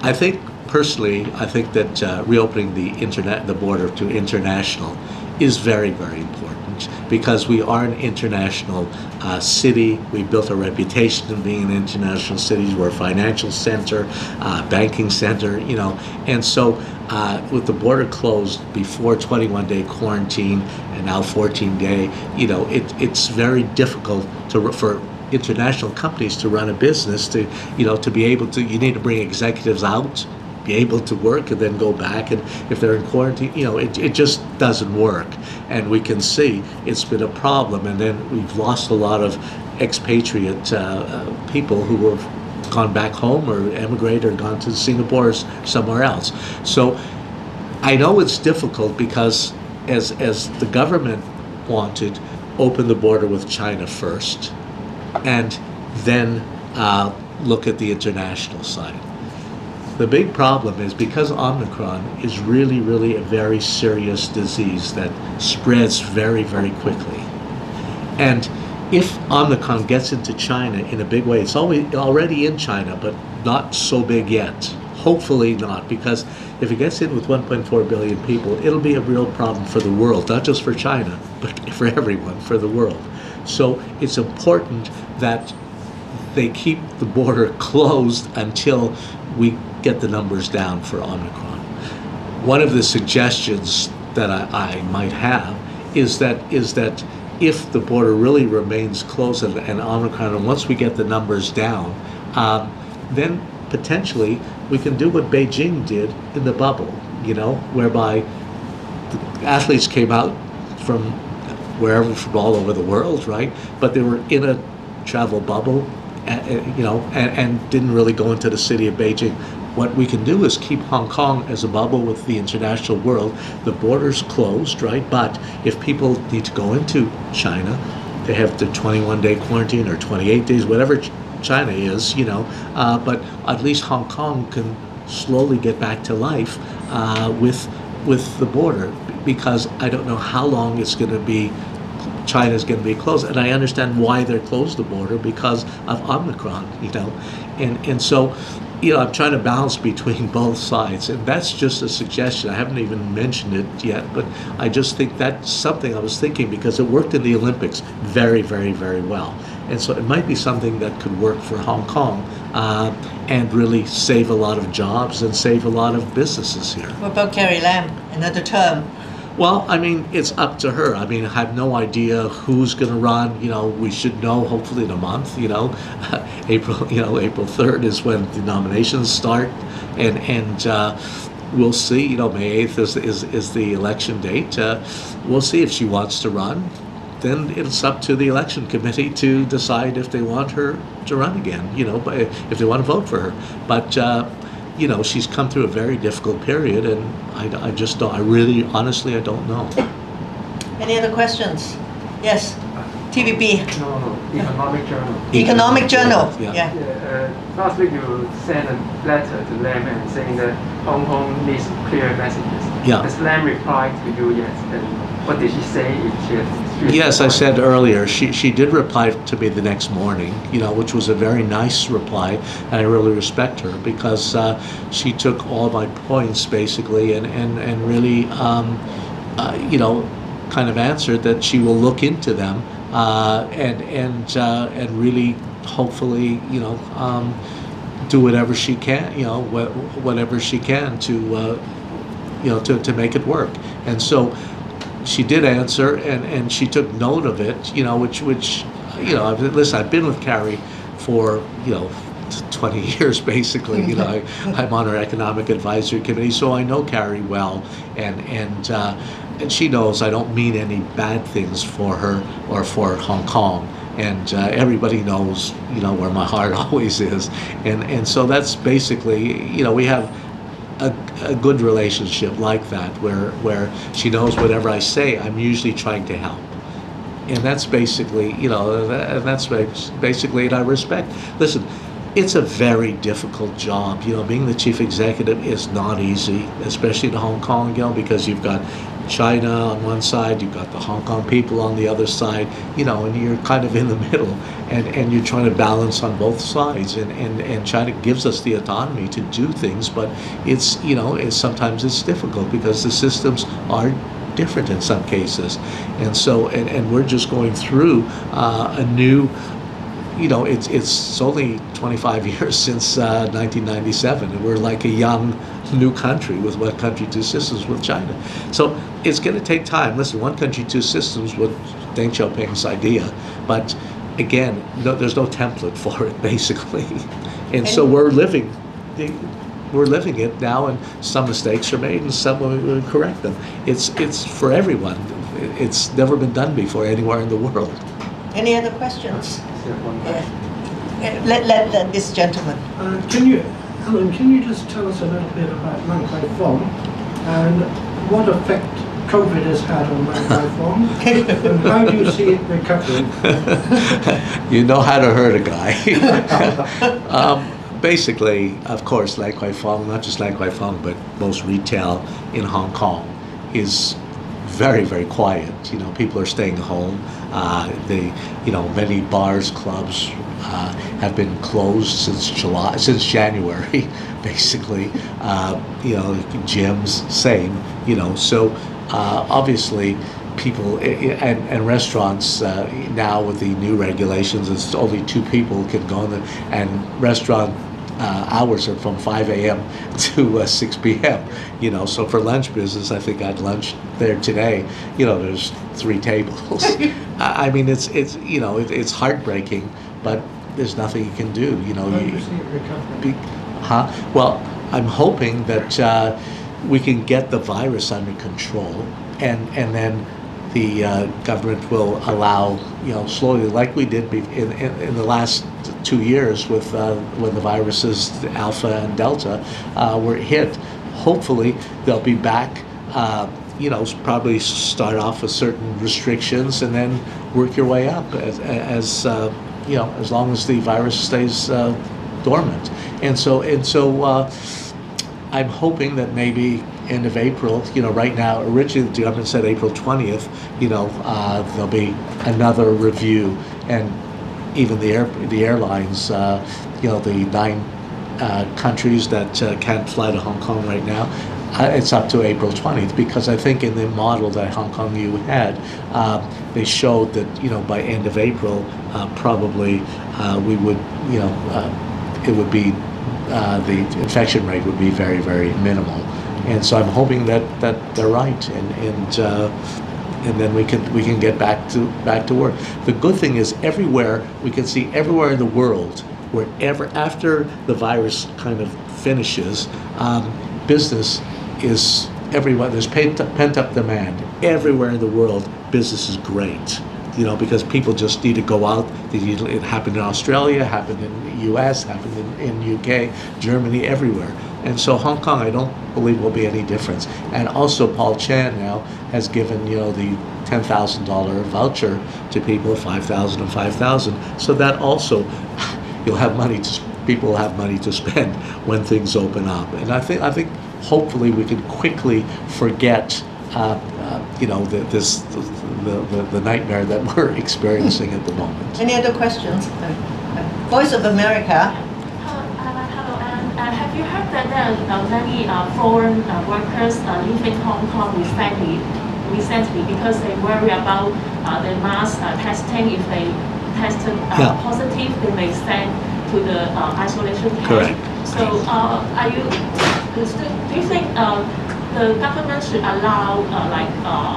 I think personally, that reopening the border to international is very, very important, because we are an international city. We built a reputation of being an international city. We're a financial center, banking center, and so with the border closed before 21-day quarantine and now 14-day, it's very difficult for international companies to run a business, to be able to, you need to bring executives out, be able to work, and then go back, and if they're in quarantine, it just doesn't work. And we can see it's been a problem, and then we've lost a lot of expatriate people who have gone back home or emigrated or gone to Singapore or somewhere else. So I know it's difficult because as the government wanted, open the border with China first, and then look at the international side. The big problem is because Omicron is really, really a very serious disease that spreads very, very quickly. And if Omicron gets into China in a big way, it's already in China, but not so big yet. Hopefully not, because if it gets in with 1.4 billion people, it'll be a real problem for the world, not just for China, but for everyone, for the world. So it's important that they keep the border closed until we get the numbers down for Omicron. One of the suggestions that I might have is that if the border really remains closed and Omicron, and once we get the numbers down, then potentially we can do what Beijing did in the bubble, whereby the athletes came out from wherever, from all over the world, right? But they were in a travel bubble, and didn't really go into the city of Beijing. What we can do is keep Hong Kong as a bubble with the international world. The border's closed, right? But if people need to go into China, they have the 21-day quarantine or 28 days, whatever China is, but at least Hong Kong can slowly get back to life with the border, because I don't know how long it's going to be. China's going to be closed, and I understand why they're closed the border, because of Omicron, and so, I'm trying to balance between both sides, and that's just a suggestion. I haven't even mentioned it yet, but I just think that's something I was thinking, because it worked in the Olympics very, very, very well, and so it might be something that could work for Hong Kong, and really save a lot of jobs and save a lot of businesses here. What about Carrie Lam? Another term. Well, it's up to her. I have no idea who's going to run. We should know hopefully in a month. April 3rd is when the nominations start, and we'll see. May 8th is the election date. We'll see if she wants to run. Then it's up to the election committee to decide if they want her to run again. If they want to vote for her. But she's come through a very difficult period, and I just don't, honestly, I don't know. Any other questions? Yes, TVB. No, Economic Journal. Economic Journal. Yeah. Last week you sent a letter to them and saying that Hong Kong needs clear messages. Yeah. Has Lam replied to you yet? And what did she say if she has? Yes, I said earlier, she did reply to me the next morning, which was a very nice reply, and I really respect her because she took all my points basically and really, kind of answered that she will look into them and really, hopefully, do whatever she can, whatever she can to make it work, and so. She did answer, and she took note of it, which listen, I've been with Carrie for, 20 years basically, I'm on her economic advisory committee, so I know Carrie well, and she knows I don't mean any bad things for her or for Hong Kong, and everybody knows, where my heart always is, and so that's basically, we have a good relationship like that, where she knows whatever I say, I'm usually trying to help, and that's basically, basically, and I respect. Listen, it's a very difficult job. Being the chief executive is not easy, especially in Hong Kong, because you've got China on one side, you've got the Hong Kong people on the other side, and you're kind of in the middle, and you're trying to balance on both sides, and China gives us the autonomy to do things, but it's, sometimes it's difficult because the systems are different in some cases, and so, and we're just going through a new, it's only 25 years since 1997, and we're like a young new country with one country, two systems with China. So it's going to take time. Listen, one country, two systems was Deng Xiaoping's idea, but again, there's no template for it, basically. And so we're living it now, and some mistakes are made, and some we correct them. It's for everyone. It's never been done before anywhere in the world. Any other questions? Let this gentleman. Allan, can you just tell us a little bit about Kwai Fong and what effect COVID has had on Kwai Fong, and how do you see it recovering? You know how to hurt a guy. Basically, of course, Kwai Fong, not just Kwai Fong, but most retail in Hong Kong is very, very quiet. People are staying home. Many bars, clubs have been closed since January, basically. Gyms, same. So obviously, people and restaurants now with the new regulations, it's only 2 people can go in, and restaurant hours are from 5 a.m. to 6 p.m. So for lunch business, I think I had lunch there today. There's 3 tables. I mean, it's heartbreaking, but there's nothing you can do. How do you see it recovering? Well, I'm hoping that we can get the virus under control, and then the government will allow, slowly, like we did in the last 2 years with when the viruses Alpha and Delta were hit. Hopefully, they'll be back. Probably start off with certain restrictions and then work your way up as long as the virus stays dormant. And so I'm hoping that maybe end of April, right now, originally the government said April 20th, there'll be another review, and even the airlines, the 9 countries that can't fly to Hong Kong right now, it's up to April 20th, because I think in the model that Hong Kong U had, they showed that, by end of April, probably we would, it would be, the infection rate would be very, very minimal. And so I'm hoping that they're right, and then we can get back to work. The good thing is everywhere we can see everywhere in the world, wherever after the virus kind of finishes, business is everywhere. There's pent up demand everywhere in the world. Business is great, because people just need to go out. It happened in Australia, happened in the U.S., happened in UK, Germany, everywhere. And so Hong Kong, I don't believe will be any difference. And also Paul Chan now has given, the $10,000 voucher to people, 5,000 and 5,000. So that also, people will have money to spend when things open up. And I think hopefully we can quickly forget, the nightmare that we're experiencing at the moment. Any other questions? Voice of America. Hello, and have you heard that there are many foreign workers leaving Hong Kong recently because they worry about the mass testing? If they tested positive, they may send to the isolation camp. Correct. So, do you think the government should allow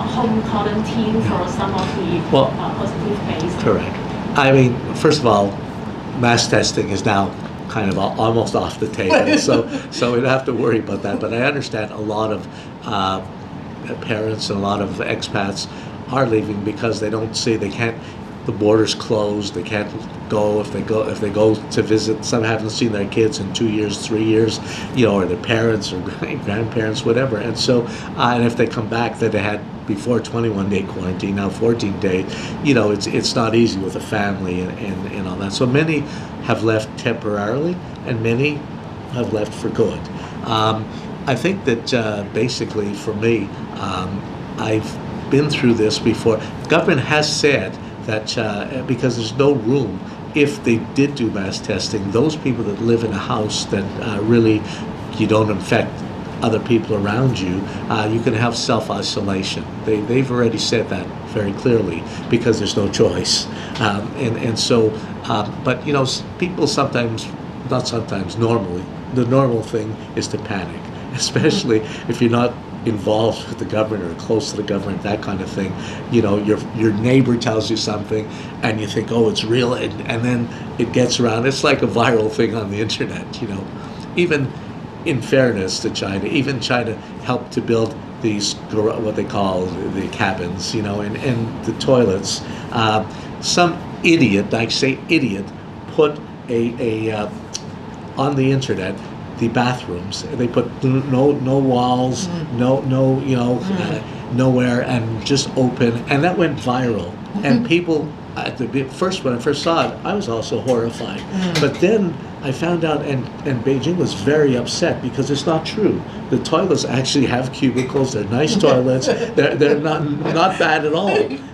home quarantine for some of the positive cases? Correct. I mean, first of all, mass testing is now kind of almost off the table, so we don't have to worry about that. But I understand a lot of parents and a lot of expats are leaving because they don't see they can't. The border's closed. They can't go if they go to visit. Some haven't seen their kids in 2 years, 3 years, or their parents or grandparents, whatever. And so, and if they come back that they had before 21-day quarantine, now 14-day, it's not easy with a family and all that. So many have left temporarily, and many have left for good. I think that basically for me, I've been through this before. The government has said that because there's no room, if they did do mass testing, those people that live in a house that really you don't infect other people around you, you can have self-isolation. They've already said that very clearly because there's no choice. But people sometimes, not sometimes, normally, the normal thing is to panic, especially if you're not involved with the government or close to the government, that kind of thing. Your neighbor tells you something and you think, oh, it's real, and then it gets around. It's like a viral thing on the internet. Even in fairness to China, even China helped to build these what they call the cabins, and the toilets. Some idiot, I say idiot, put a on the internet the bathrooms. They put no walls, nowhere, and just open, and that went viral. And people, when I first saw it, I was also horrified. But then I found out, and Beijing was very upset because it's not true. The toilets actually have cubicles. They're nice toilets. They're not bad at all.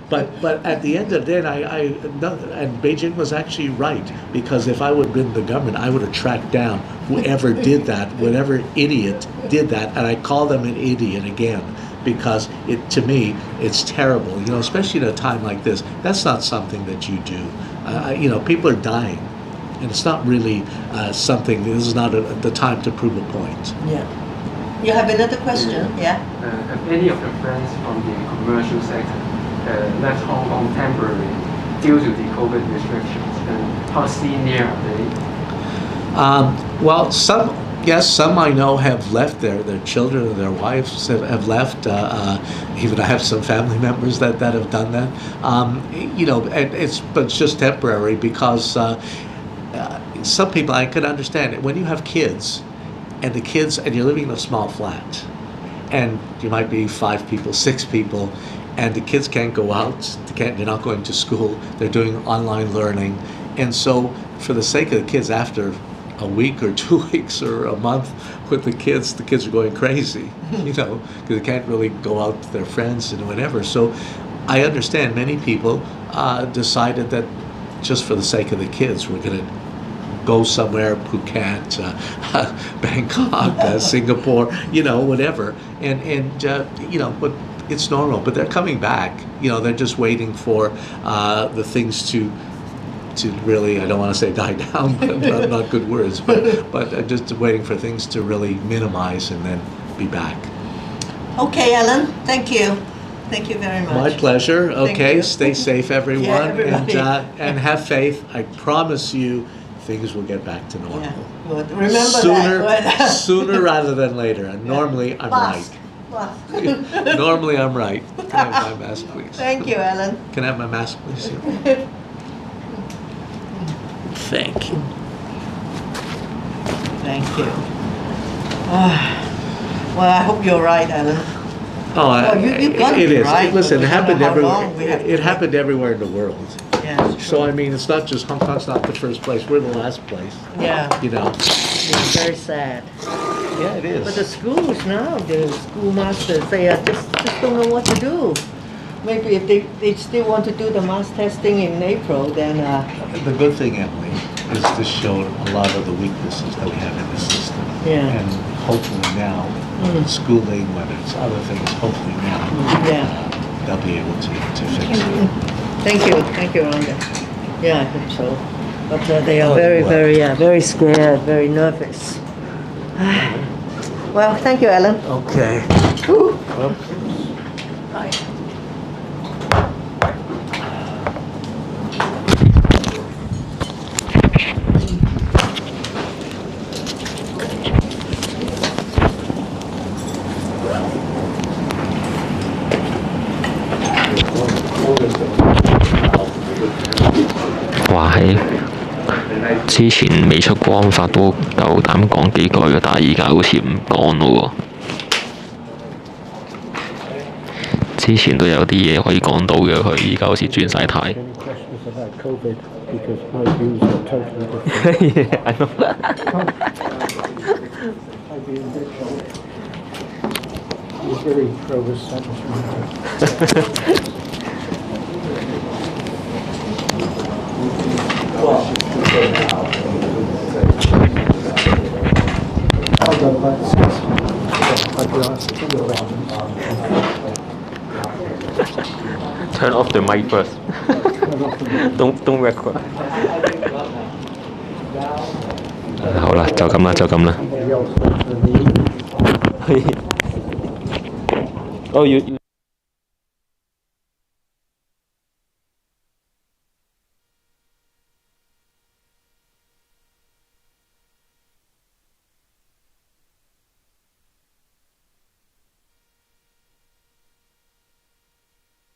But at the end of the day, and Beijing was actually right, because if I would have been the government, I would have tracked down whoever did that, whatever idiot did that, and I call them an idiot again, because to me it's terrible. Especially at a time like this, that's not something that you do. People are dying, and it's not really something. This is not the time to prove a point. Yeah. You have another question? Yeah. Have any of your friends from the commercial sector left Hong Kong temporarily due to the COVID restrictions, and how senior are they? Well, some I know have left. Their children and their wives have left. Even I have some family members that have done that. But it's just temporary, because some people, I could understand it. When you have kids, and you're living in a small flat, and you might be 5 people, 6 people, and the kids can't go out, they're not going to school, they're doing online learning. And so for the sake of the kids, after a week or 2 weeks or a month with the kids are going crazy, because they can't really go out with their friends and whatever. So I understand many people decided that just for the sake of the kids, we're going to go somewhere, Phuket, Bangkok, Singapore, whatever. But it's normal. But they're coming back. They're just waiting for the things to really, I don't want to say die down, but not good words, but just waiting for things to really minimize and then be back. Okay, Allan, thank you. Thank you very much. My pleasure. Okay, you. stay safe, everyone, Yeah, and have faith. I promise you, things will get back to normal. Yeah, good. Remember that. Sooner rather than later. And normally I'm right. Normally I'm right. Can I have my mask, please? Thank you, Allan. Can I have my mask, please? Thank you. Thank you. Well, I hope you're right, Allan. Oh, you got it it is. right. Listen, it happened How everywhere. long we have to It happened everywhere in the world. Yeah. Yeah. So I mean, it's not just Hong Kong's not the first place; we're the last place. Yeah. You know. It's very sad. Yeah, it is. But the schools now, the schoolmasters, they are just don't know what to do. Maybe if they still want to do the mass testing in April, then The good thing, Emily, is this showed a lot of the weaknesses that we have in the system. Yeah. And hopefully now, schooling, whether it's other things, hopefully now, they'll be able to fix it. Thank you, Rhonda. Yeah, I hope so. But they are Oh, very, well. very scared, very nervous. Well, thank you, Allan. Okay. Whew. Well, Bye. 話喺之前未出光法都夠膽講幾句嘅，但係而家好似唔講咯喎。之前都有啲嘢可以講到嘅，佢而家好似轉晒態。Yeah, I know. He's very pro-establishment. Turn off the mic first. Don't record. 好啦，就咁啦，就咁啦。Oh, you